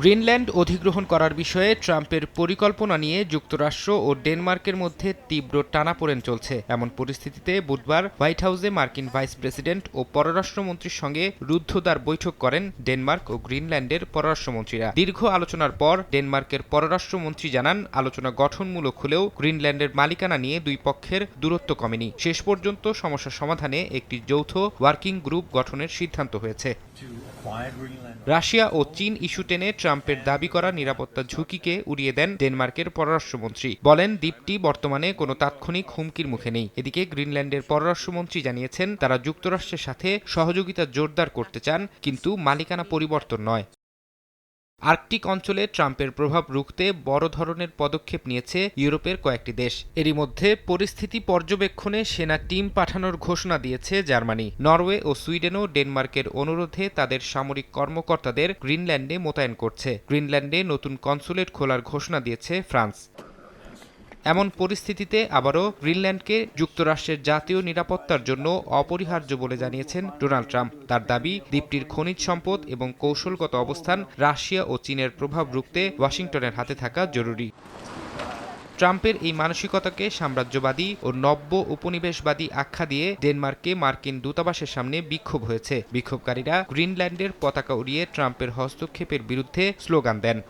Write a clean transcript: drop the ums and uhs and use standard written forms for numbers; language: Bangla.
গ্রিনল্যান্ড অধিগ্রহণ করার বিষয়ে ট্রাম্পের পরিকল্পনা নিয়ে যুক্তরাষ্ট্র ও ডেনমার্কের মধ্যে তীব্র টানাপোড়েন চলছে। এমন পরিস্থিতিতে বুধবার হোয়াইট হাউসে মার্কিন ভাইস প্রেসিডেন্ট ও পররাষ্ট্রমন্ত্রীর সঙ্গে রুদ্ধদ্বার বৈঠক করেন ডেনমার্ক ও গ্রিনল্যান্ডের পররাষ্ট্রমন্ত্রীরা। দীর্ঘ আলোচনার পর ডেনমার্কের পররাষ্ট্রমন্ত্রী জানান, আলোচনা গঠনমূলক হলেও গ্রিনল্যান্ডের মালিকানা নিয়ে দুই পক্ষের দূরত্ব কমেনি। শেষ পর্যন্ত সমস্যা সমাধানে একটি যৌথ ওয়ার্কিং গ্রুপ গঠনের সিদ্ধান্ত হয়েছে। রাশিয়া ও চীন ইস্যু টেনে ট্রাম্পের দাবি করা নিরাপত্তা ঝুঁকিকে উড়িয়ে দেন ডেনমার্কের পররাষ্ট্রমন্ত্রী। বলেন, দ্বীপটি বর্তমানে কোনো তাৎক্ষণিক হুমকির মুখে নেই। এদিকে গ্রিনল্যান্ডের পররাষ্ট্রমন্ত্রী জানিয়েছেন, তারা যুক্তরাষ্ট্রের সাথে সহযোগিতা জোরদার করতে চান, কিন্তু মালিকানা পরিবর্তন নয়। আর্কটিক অঞ্চলে ট্রাম্পের প্রভাব রুখতে বড় ধরনের পদক্ষেপ নিয়েছে ইউরোপের কয়েকটি দেশ। এরই মধ্যে পরিস্থিতি পর্যবেক্ষণে সেনা টিম পাঠানোর ঘোষণা দিয়েছে জার্মানি। নরওয়ে ও সুইডেনও ডেনমার্কের অনুরোধে তাদের সামরিক কর্মকর্তাদের গ্রিনল্যান্ডে মোতায়েন করছে। গ্রিনল্যান্ডে নতুন কনসুলেট খোলার ঘোষণা দিয়েছে ফ্রান্স। এমন পরিস্থিতিতে আবারও গ্রিনল্যান্ডকে যুক্তরাষ্ট্রের জাতীয় নিরাপত্তার জন্য অপরিহার্য বলে জানিয়েছেন ডোনাল্ড ট্রাম্প। তার দাবি, দ্বীপটির খনিজ সম্পদ এবং কৌশলগত অবস্থান রাশিয়া ও চীনের প্রভাব রুখতে ওয়াশিংটনের হাতে থাকা জরুরি। ট্রাম্পের এই মানসিকতাকে সাম্রাজ্যবাদী ও নব্য উপনিবেশবাদী আখ্যা দিয়ে ডেনমার্কে মার্কিন দূতাবাসের সামনে বিক্ষোভ হয়েছে। বিক্ষোভকারীরা গ্রিনল্যান্ডের পতাকা উড়িয়ে ট্রাম্পের হস্তক্ষেপের বিরুদ্ধে স্লোগান দেন।